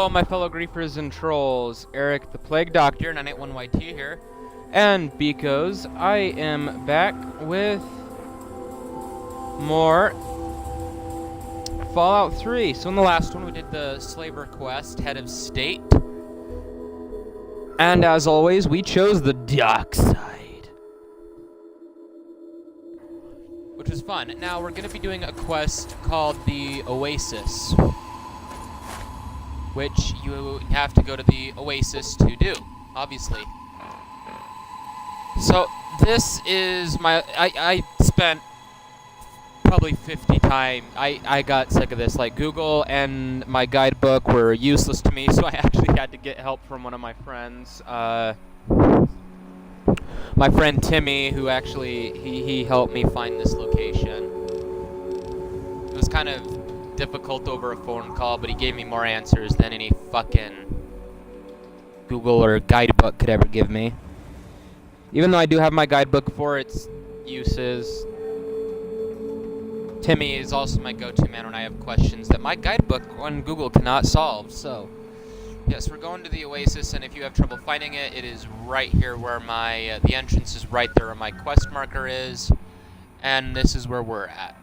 Hello, my fellow griefers and trolls. Eric the Plague Doctor, 981YT here, and beekos. I am back with more Fallout 3. So in the last one, we did the Slaver quest, Head of State. And as always, we chose the dark side, which was fun. Now we're going to be doing a quest called the Oasis, which you have to go to the Oasis to do, obviously. So this is my, I spent probably 50 times, I got sick of this. Like, Google and my guidebook were useless to me, so I actually had to get help from one of my friends. My friend Timmy, who actually, he helped me find this location. It was kind of difficult over a phone call, but he gave me more answers than any fucking Google or guidebook could ever give me. Even though I do have my guidebook for its uses, Timmy is also my go-to man when I have questions that my guidebook on Google cannot solve. So, yes, we're going to the Oasis, and if you have trouble finding it, it is right here where my, the entrance is right there where my quest marker is, and this is where we're at.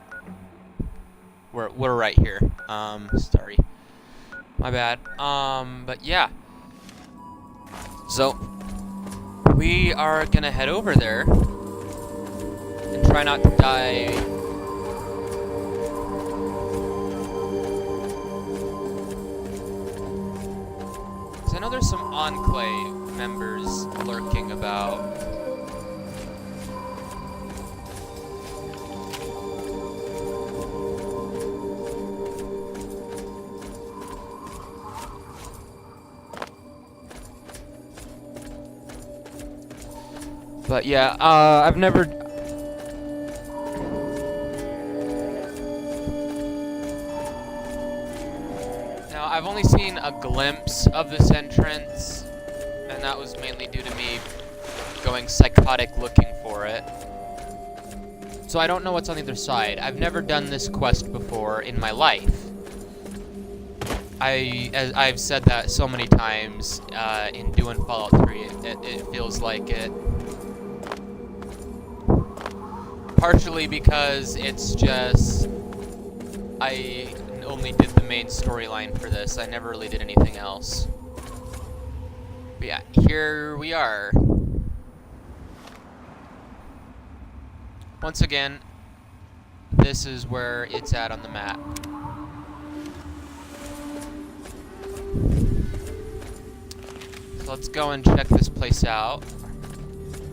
We're right here. Sorry. My bad. But yeah. So, we are gonna head over there and try not to die. Because I know there's some Enclave members lurking about. But yeah, I've never... Now, I've only seen a glimpse of this entrance, and that was mainly due to me going psychotic looking for it. So I don't know what's on the other side. I've never done this quest before in my life. I've said that so many times in doing Fallout 3, it feels like it. Partially because it's just, I only did the main storyline for this. I never really did anything else. But yeah, here we are. Once again, this is where it's at on the map. So let's go and check this place out.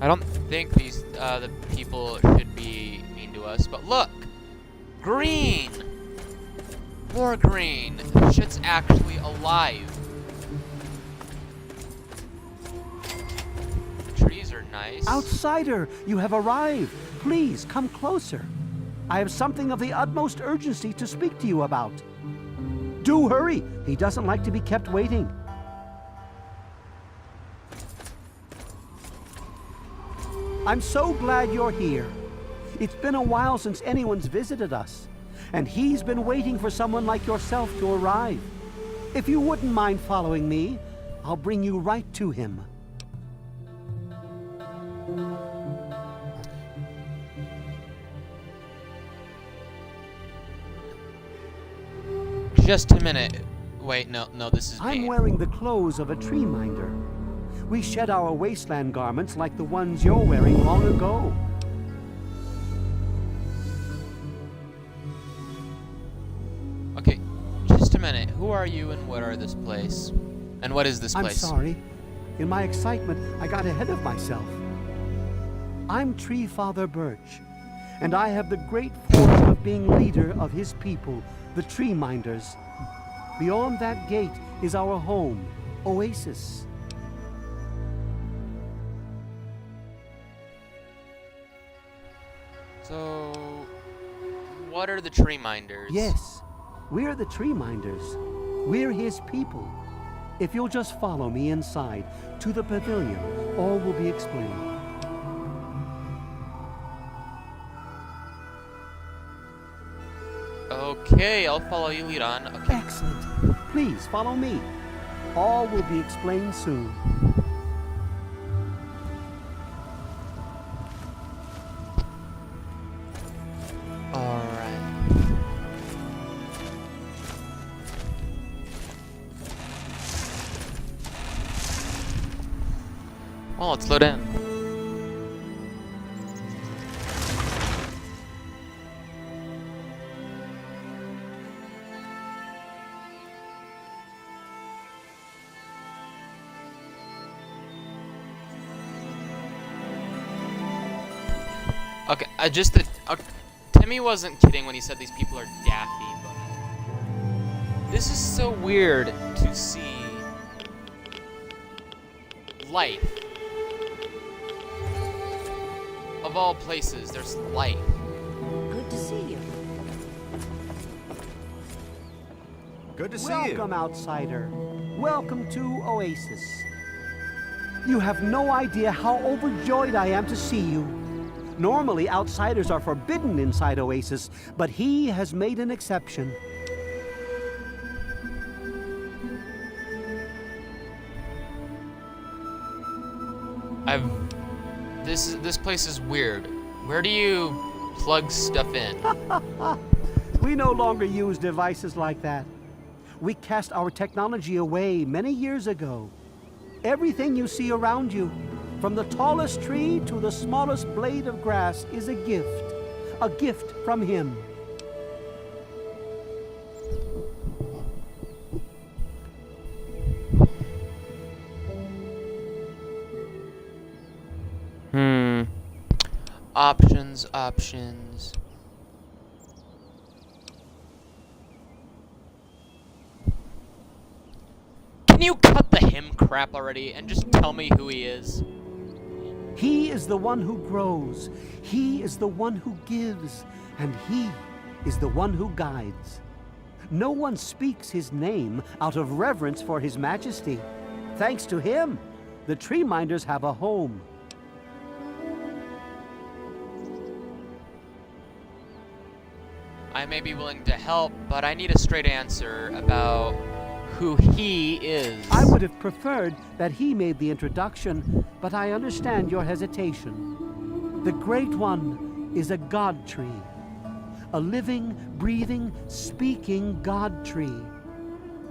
I don't think these the people should be mean to us, but look! Green! More green! This shit's actually alive. The trees are nice. Outsider, you have arrived. Please, come closer. I have something of the utmost urgency to speak to you about. Do hurry! He doesn't like to be kept waiting. I'm so glad you're here. It's been a while since anyone's visited us, and he's been waiting for someone like yourself to arrive. If you wouldn't mind following me, I'll bring you right to him. Just a minute. Wait, no, this is me. I'm wearing the clothes of a tree minder. We shed our wasteland garments like the ones you're wearing long ago. Okay, just a minute. Who are you and what are this place? And what is this place? I'm sorry. In my excitement, I got ahead of myself. I'm Tree Father Birch, and I have the great fortune of being leader of his people, the Tree Minders. Beyond that gate is our home, Oasis. So, what are the Tree Minders? Yes, we're the Tree Minders. We're his people. If you'll just follow me inside to the pavilion, all will be explained. Okay, I'll follow you, lead on. Okay. Excellent. Please follow me. All will be explained soon. Well, let's load in. Okay, Timmy wasn't kidding when he said these people are daffy, but this is so weird to see life. Of all places, there's life. Good to see you. Good to see you. Welcome, outsider. Welcome to Oasis. You have no idea how overjoyed I am to see you. Normally, outsiders are forbidden inside Oasis, but he has made an exception. This place is weird. Where do you plug stuff in? We no longer use devices like that. We cast our technology away many years ago. Everything you see around you, from the tallest tree to the smallest blade of grass, is a gift from him. Options. Can you cut the him crap already and just tell me who he is? He is the one who grows. He is the one who gives. And he is the one who guides. No one speaks his name out of reverence for his majesty. Thanks to him, the tree minders have a home. I may be willing to help, but I need a straight answer about who he is. I would have preferred that he made the introduction, but I understand your hesitation. The Great One is a god tree. A living, breathing, speaking god tree.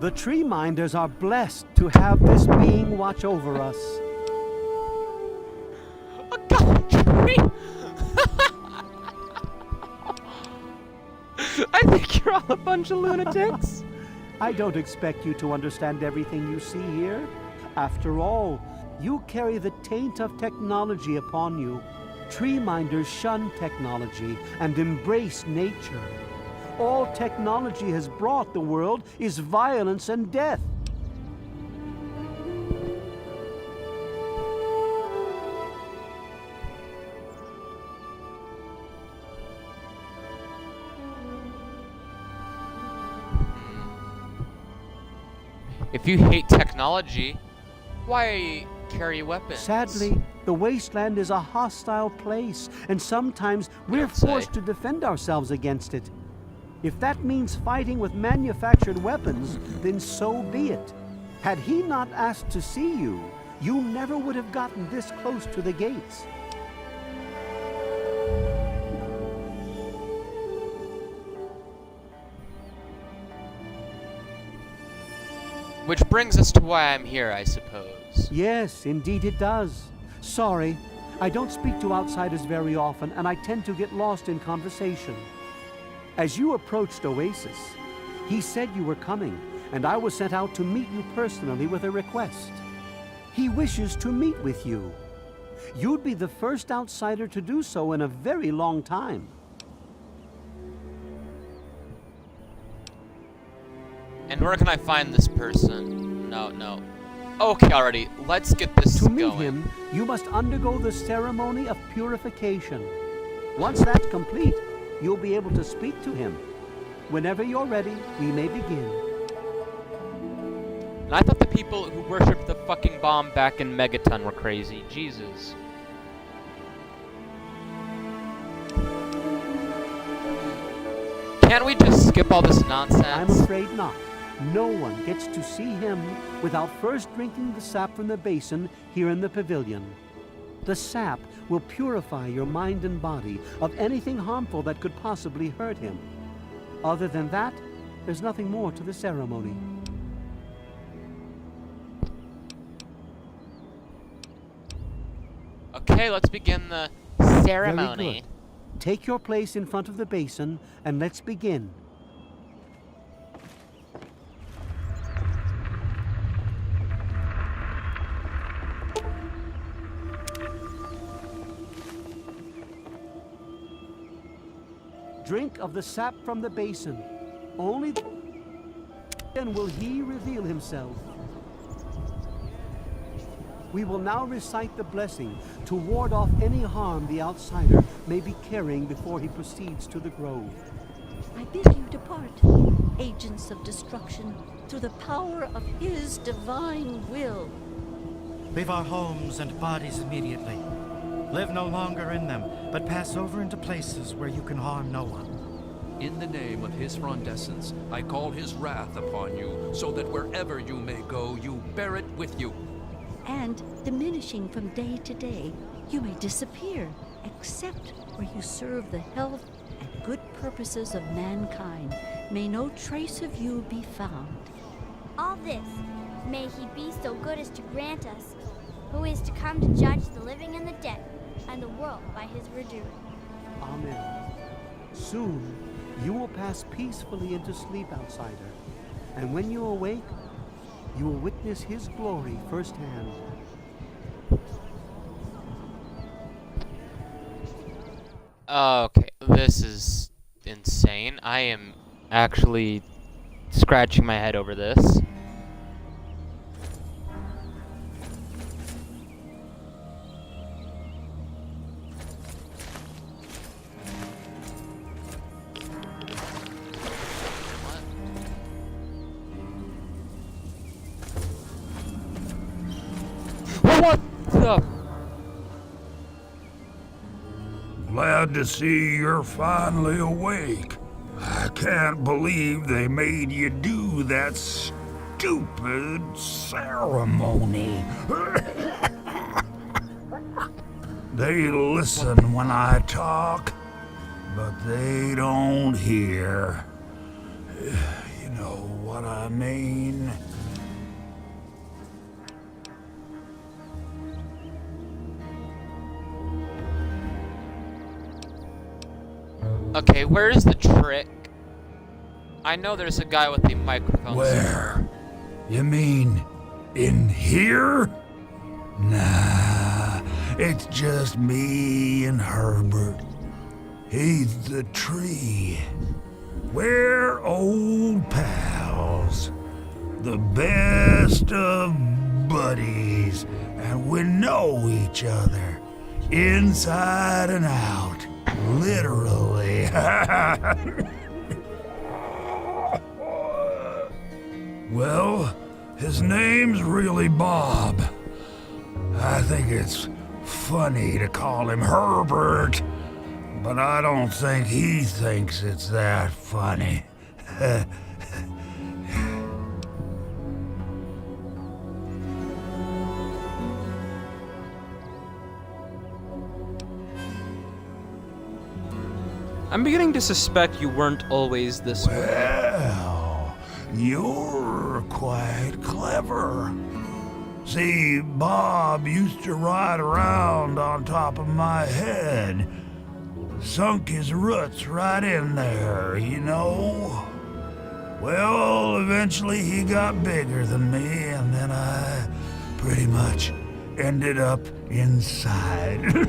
The tree minders are blessed to have this being watch over us. A god tree? I think you're all a bunch of lunatics. I don't expect you to understand everything you see here. After all, you carry the taint of technology upon you. Tree minders shun technology and embrace nature. All technology has brought the world is violence and death. If you hate technology, why carry weapons? Sadly, the Wasteland is a hostile place, and sometimes we're Don't say. forced to defend ourselves against it. If that means fighting with manufactured weapons, then so be it. Had he not asked to see you, you never would have gotten this close to the gates. Which brings us to why I'm here, I suppose. Yes, indeed it does. Sorry, I don't speak to outsiders very often, and I tend to get lost in conversation. As you approached Oasis, he said you were coming, and I was sent out to meet you personally with a request. He wishes to meet with you. You'd be the first outsider to do so in a very long time. And where can I find this person? No. Okay, already. Let's get this To meet going. him, you must undergo the ceremony of purification. Once that's complete, you'll be able to speak to him. Whenever you're ready, we may begin. And I thought the people who worshipped the fucking bomb back in Megaton were crazy. Jesus. Can't we just skip all this nonsense? I'm afraid not. No one gets to see him without first drinking the sap from the basin here in the pavilion. The sap will purify your mind and body of anything harmful that could possibly hurt him. Other than that, there's nothing more to the ceremony. Okay, let's begin the ceremony. Very good. Take your place in front of the basin and let's begin. Drink of the sap from the basin. Only then will he reveal himself. We will now recite the blessing to ward off any harm the outsider may be carrying before he proceeds to the grove. I bid you depart, agents of destruction, through the power of his divine will. Leave our homes and bodies immediately. Live no longer in them, but pass over into places where you can harm no one. In the name of his frondescence, I call his wrath upon you, so that wherever you may go, you bear it with you. And, diminishing from day to day, you may disappear, except where you serve the health and good purposes of mankind. May no trace of you be found. All this may he be so good as to grant us, who is to come to judge the living and the dead, and the world by his redoing. Amen. Soon, you will pass peacefully into sleep, outsider. And when you awake, you will witness his glory firsthand. Okay, this is insane. I am actually scratching my head over this. What the? Glad to see you're finally awake. I can't believe they made you do that stupid ceremony. They listen when I talk, but they don't hear. You know what I mean? Okay, where's the trick? I know there's a guy with the microphone. Where? You mean in here? Nah, it's just me and Herbert. He's the tree. We're old pals. The best of buddies. And we know each other. Inside and out. Literally. Well, his name's really Bob. I think it's funny to call him Herbert, but I don't think he thinks it's that funny. I'm beginning to suspect you weren't always this way. Well, you're quite clever. See, Bob used to ride around on top of my head. Sunk his roots right in there, you know? Well, eventually he got bigger than me, and then I pretty much ended up inside.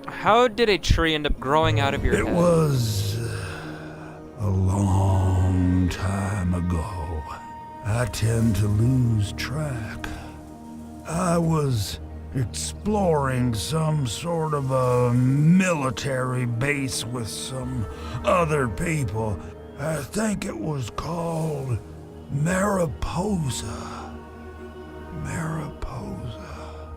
How did a tree end up growing out of your head? It was a long time ago. I tend to lose track. I was exploring some sort of a military base with some other people, I think it was called Mariposa. Mariposa.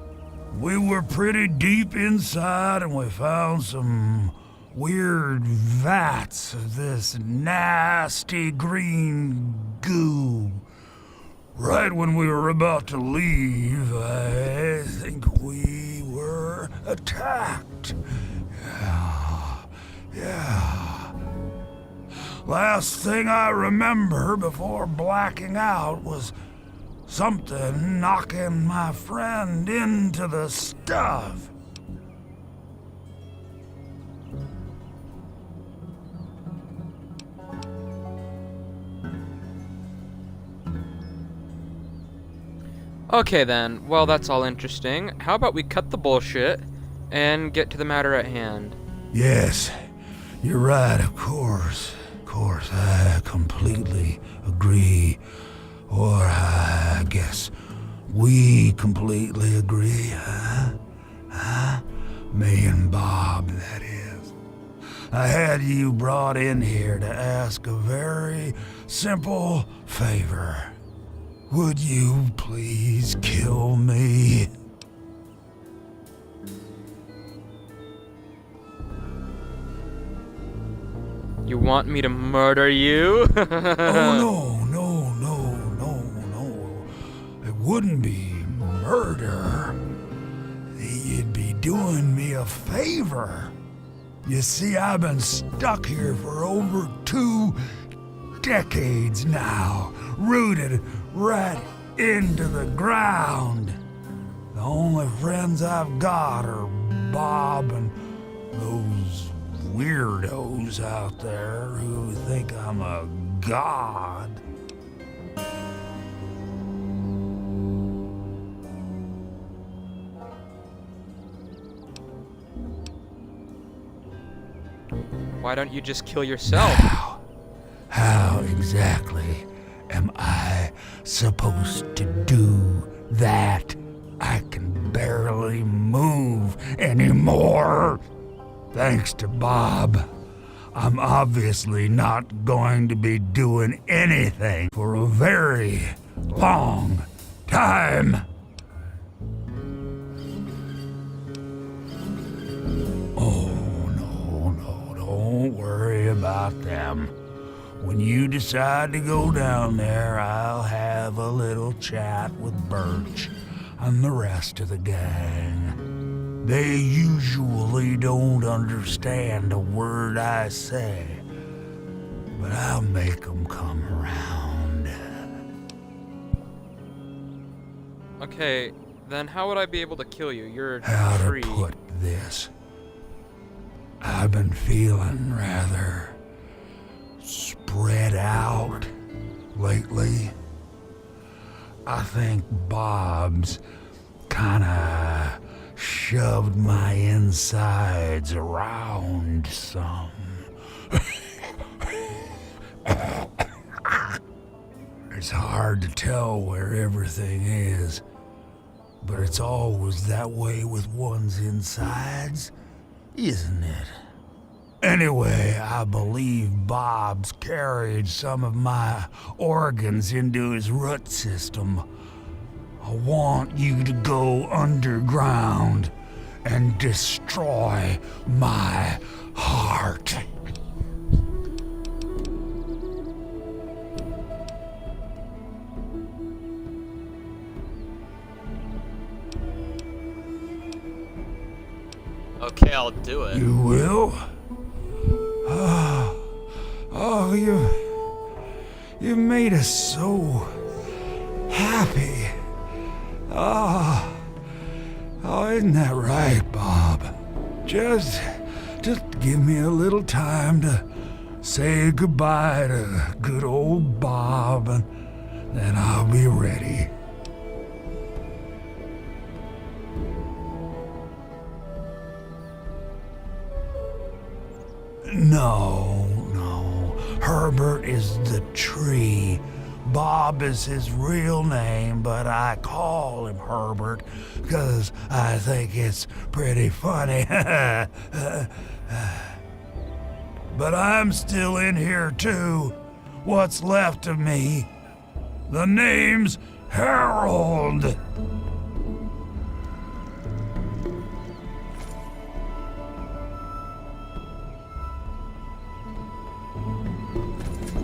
We were pretty deep inside and we found some weird vats of this nasty green goo. Right when we were about to leave, I think we were attacked. Yeah. Last thing I remember before blacking out was something knocking my friend into the stuff. Okay then, well that's all interesting. How about we cut the bullshit and get to the matter at hand? Yes, you're right, of course. Of course, I completely agree. Or I guess we completely agree, huh? Huh? Me and Bob, that is. I had you brought in here to ask a very simple favor. Would you please kill me? You want me to murder you? Oh, no. It wouldn't be murder. You'd be doing me a favor. You see, I've been stuck here for over 2 decades now, rooted right into the ground. The only friends I've got are Bob and those weirdos out there who think I'm a god. Why don't you just kill yourself? How exactly am I supposed to do that? I can barely move anymore. Thanks to Bob, I'm obviously not going to be doing anything for a very long time. Oh, no, don't worry about them. When you decide to go down there, I'll have a little chat with Birch and the rest of the gang. They usually don't understand a word I say, but I'll make them come around. Okay, then how would I be able to kill you? You're a How tree. to put this? I've been feeling rather spread out lately. I think Bob's kinda shoved my insides around some. It's hard to tell where everything is, but it's always that way with one's insides, isn't it? Anyway, I believe Bob's carried some of my organs into his root system. I want you to go underground and destroy my heart. Okay, I'll do it. You will? Oh, you made us so happy. Oh, isn't that right, Bob? Just give me a little time to say goodbye to good old Bob, and then I'll be ready. No. Herbert is the tree. Bob is his real name, but I call him Herbert because I think it's pretty funny. but I'm still in here too. What's left of me. The name's Harold.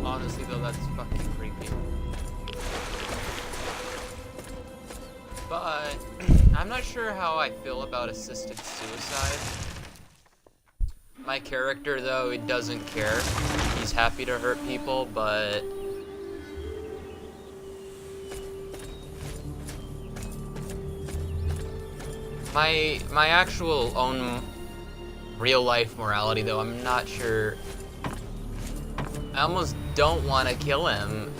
Honestly, though, that's fucking creepy. But I'm not sure how I feel about assisted suicide. My character, though, he doesn't care. He's happy to hurt people, but my actual own real life morality, though, I'm not sure. I almost don't want to kill him.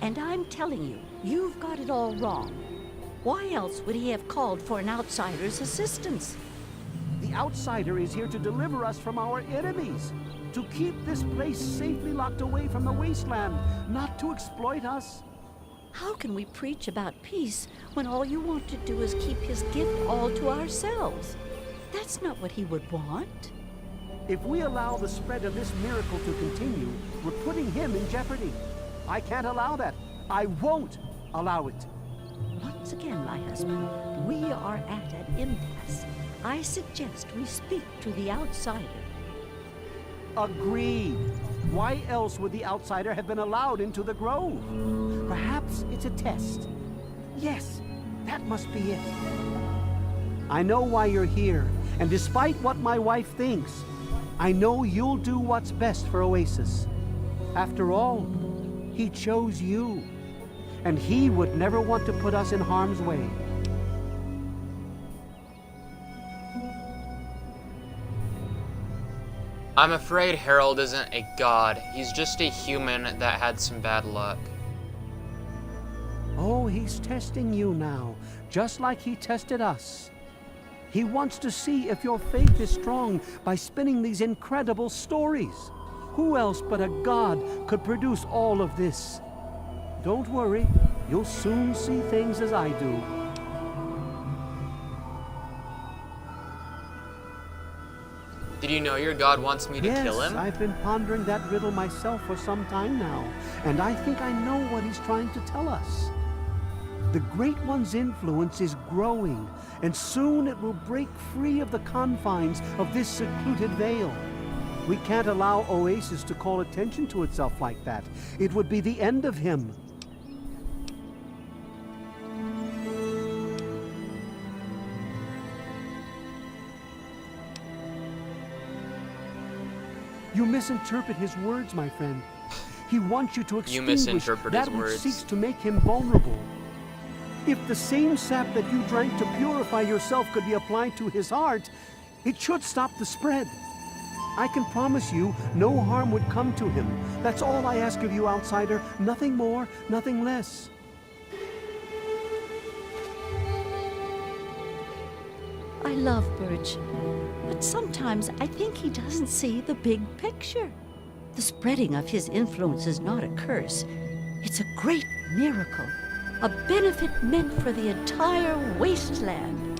And I'm telling you, you've got it all wrong. Why else would he have called for an outsider's assistance? The outsider is here to deliver us from our enemies, to keep this place safely locked away from the wasteland, not to exploit us. How can we preach about peace when all you want to do is keep his gift all to ourselves? That's not what he would want. If we allow the spread of this miracle to continue, we're putting him in jeopardy. I can't allow that. I won't allow it. Once again, my husband, we are at an impasse. I suggest we speak to the outsider. Agreed. Why else would the outsider have been allowed into the grove? Perhaps it's a test. Yes, that must be it. I know why you're here, and despite what my wife thinks, I know you'll do what's best for Oasis. After all, he chose you, and he would never want to put us in harm's way. I'm afraid Harold isn't a god. He's just a human that had some bad luck. Oh, he's testing you now, just like he tested us. He wants to see if your faith is strong by spinning these incredible stories. Who else but a god could produce all of this? Don't worry, you'll soon see things as I do. Did you know your god wants me to kill him? Yes, I've been pondering that riddle myself for some time now, and I think I know what he's trying to tell us. The Great One's influence is growing, and soon it will break free of the confines of this secluded vale. We can't allow Oasis to call attention to itself like that. It would be the end of him. You misinterpret his words, my friend. He wants you to extinguish misinterpret that his which words. seeks to make him vulnerable. If the same sap that you drank to purify yourself could be applied to his heart, it should stop the spread. I can promise you no harm would come to him. That's all I ask of you, outsider. Nothing more, nothing less. I love Birch, but sometimes I think he doesn't see the big picture. The spreading of his influence is not a curse. It's a great miracle, a benefit meant for the entire wasteland.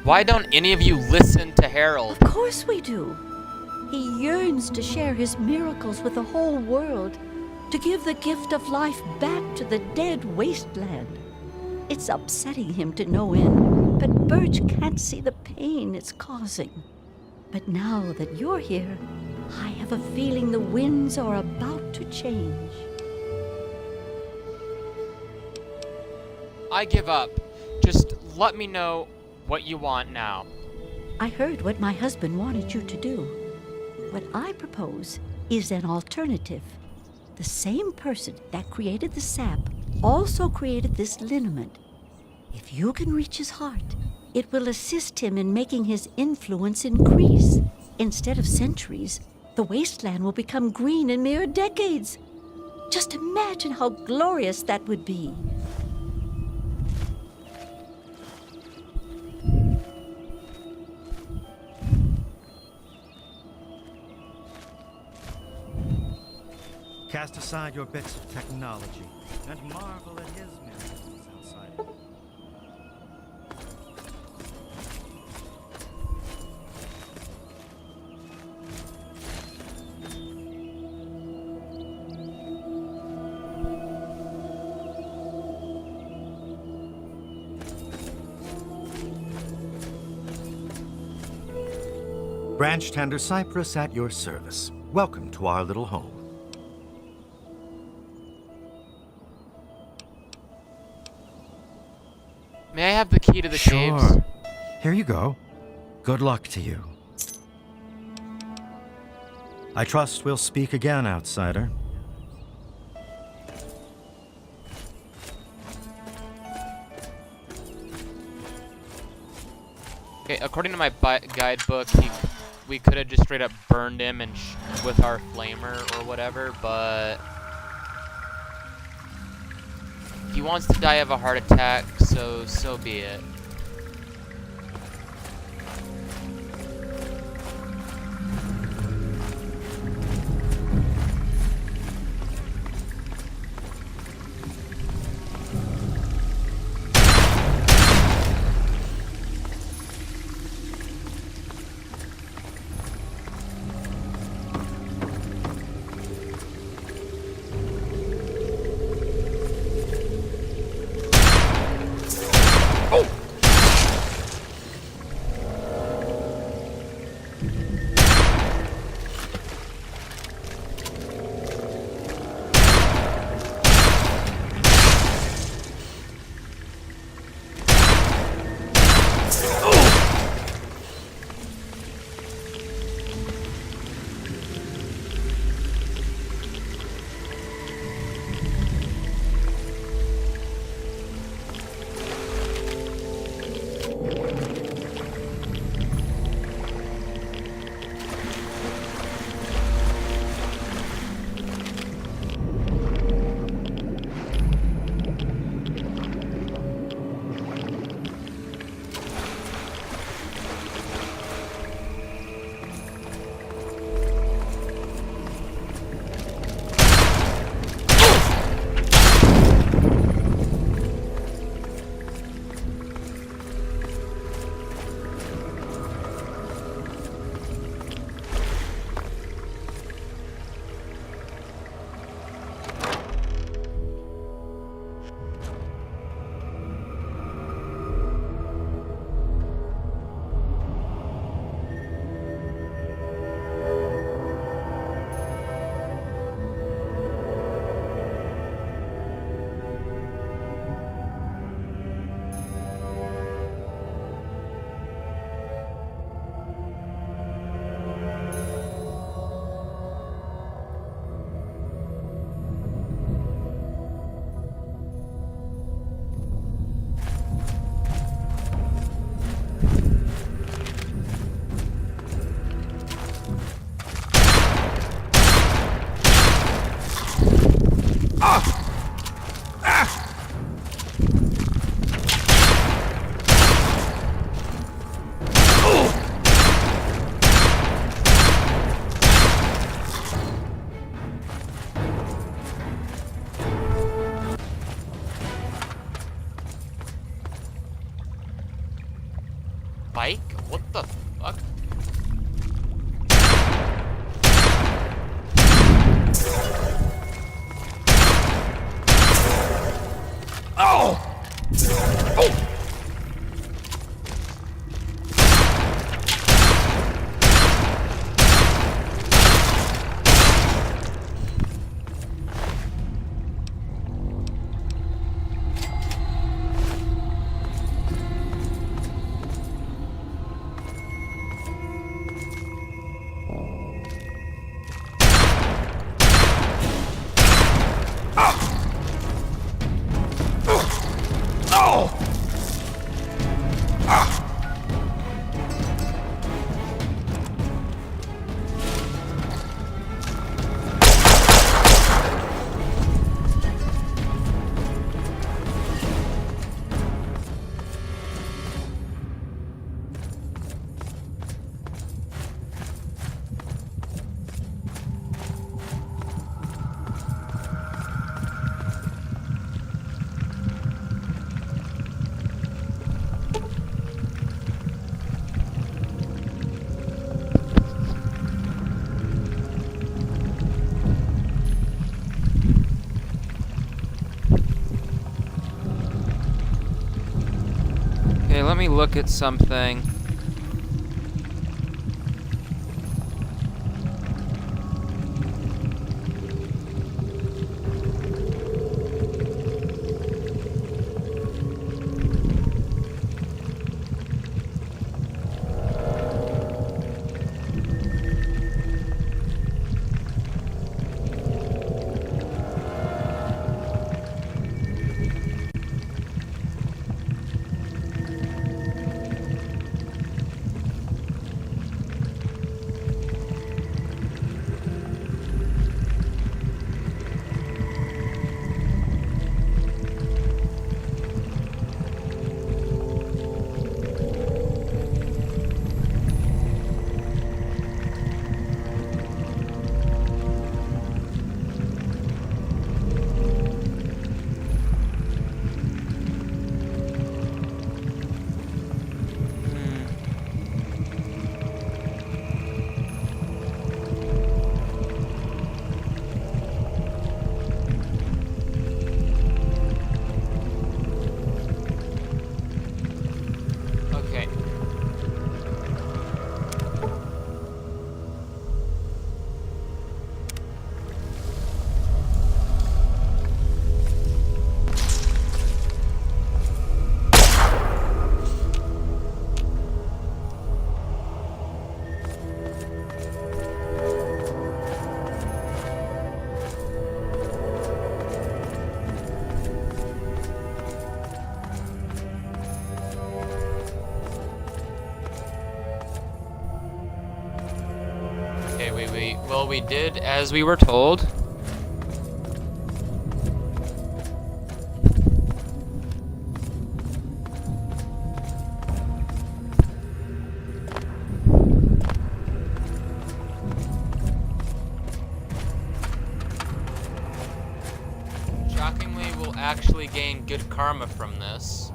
Why don't any of you listen to Harold? Of course we do. He yearns to share his miracles with the whole world, to give the gift of life back to the dead wasteland. It's upsetting him to no end, but Birch can't see the pain it's causing. But now that you're here, I have a feeling the winds are about to change. I give up. Just let me know what you want now. I heard what my husband wanted you to do. What I propose is an alternative. The same person that created the sap also created this liniment. If you can reach his heart, it will assist him in making his influence increase. Instead of centuries, the wasteland will become green in mere decades. Just imagine how glorious that would be. Cast aside your bits of technology and marvel at his miracles, outsider. Branch Tender Cypress at your service. Welcome to our little home. May I have the key to the caves? Sure. Here you go. Good luck to you. I trust we'll speak again, outsider. Okay, according to my guidebook, we could have just straight up burned him and with our flamer or whatever, but he wants to die of a heart attack, so be it. Bike? What the fuck? Oh! Oh! Okay, let me look at something. Well, we did as we were told. Shockingly, we'll actually gain good karma from this.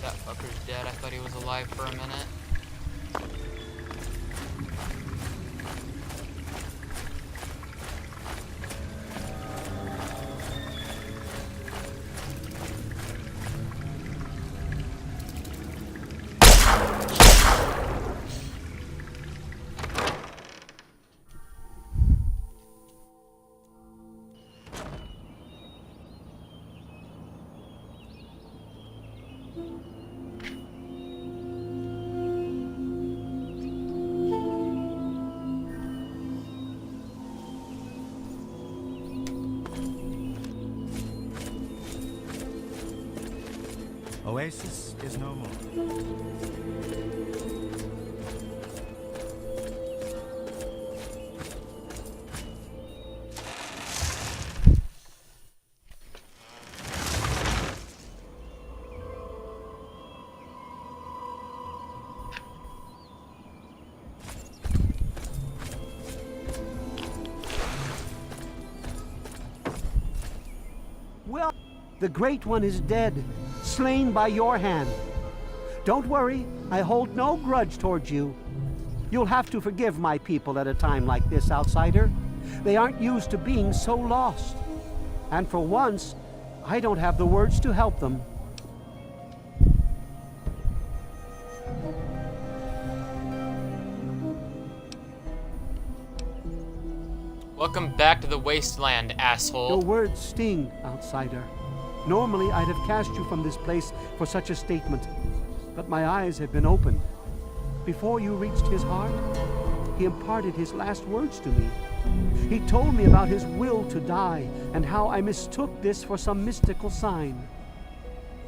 That fucker's dead. I thought he was alive for a minute. Oasis is no more. Well, the Great One is dead, slain by your hand. Don't worry, I hold no grudge towards you. You'll have to forgive my people at a time like this, outsider. They aren't used to being so lost. And for once, I don't have the words to help them. Welcome back to the Wasteland, asshole. Your words sting, outsider. Normally, I'd have cast you from this place for such a statement, but my eyes have been opened. Before you reached his heart, he imparted his last words to me. He told me about his will to die and how I mistook this for some mystical sign.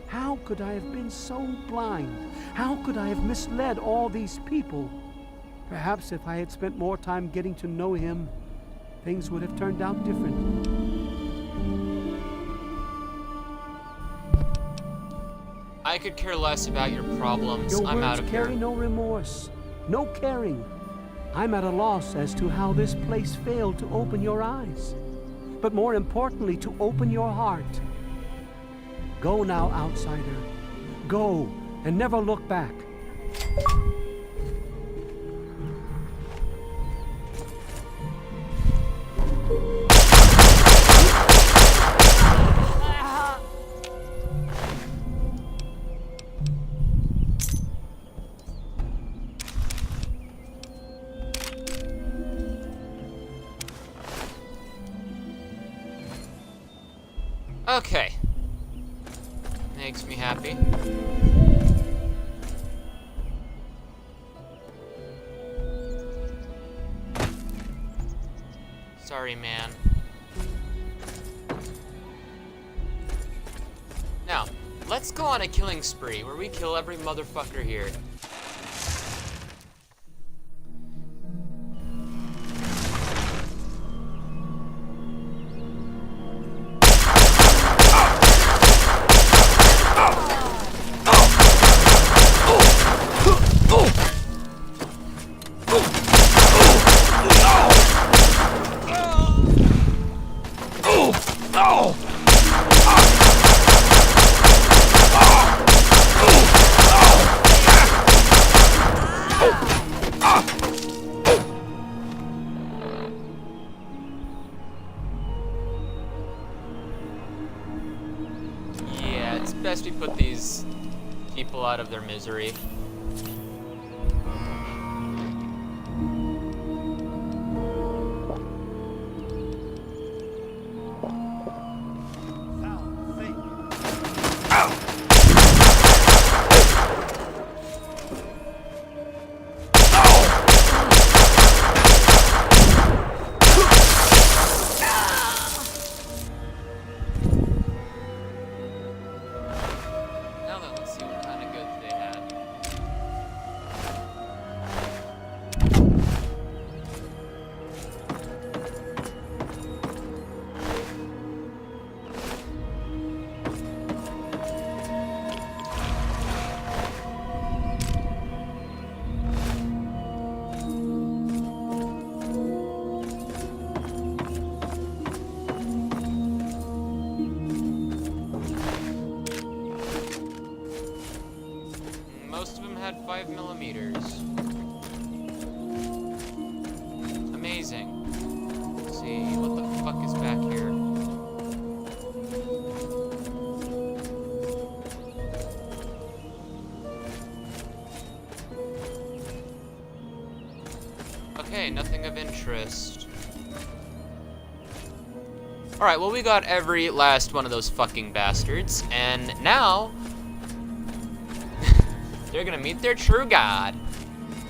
How could I have been so blind? How could I have misled all these people? Perhaps if I had spent more time getting to know him, things would have turned out different. I could care less about your problems. Your I'm out words of carry here. no remorse, no caring. I'm at a loss as to how this place failed to open your eyes, but more importantly, to open your heart. Go now, outsider. Go, and never look back. Okay. Makes me happy. Sorry, man. let's go on a killing spree where we kill every motherfucker here. Yeah, it's best we put these people out of their misery. Now then, let's see what kind of goods they had. Most of them had 5mm. Amazing. Let's see, what the fuck is back here? Okay, nothing of interest. Alright, well we got every last one of those fucking bastards, and now they're gonna meet their true god,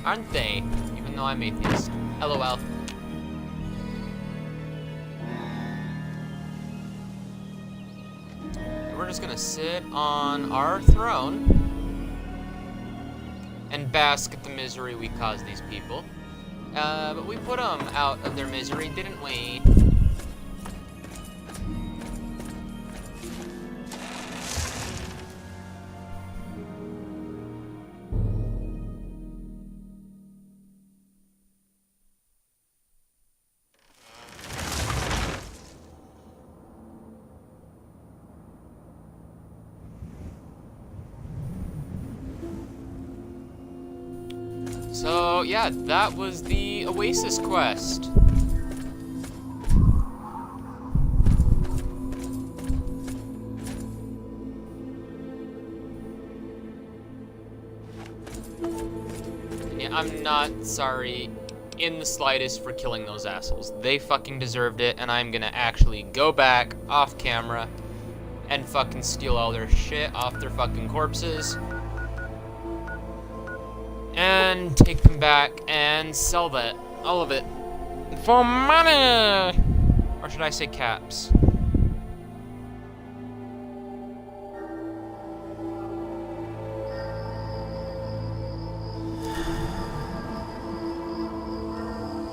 aren't they? Even though I'm atheist. LOL. We're just gonna sit on our throne and bask at the misery we caused these people. But we put them out of their misery, didn't we? So, yeah, that was the Oasis quest. And yeah, I'm not sorry in the slightest for killing those assholes. They fucking deserved it, and I'm gonna actually go back off camera and fucking steal all their shit off their fucking corpses. And take them back and sell that, all of it, for money! Or should I say caps?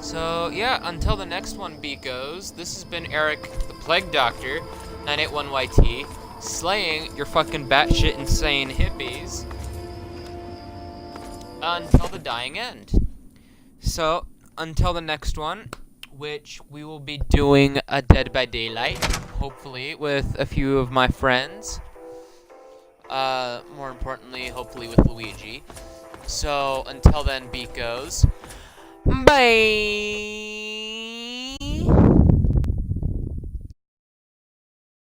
So, yeah, until the next one, beekos, this has been Eric, the Plague Doctor, 981YT, slaying your fucking batshit insane hippies until the dying end. So, until the next one, which we will be doing a Dead by Daylight, hopefully with a few of my friends. More importantly, hopefully with Luigi. So, until then, beekos, bye!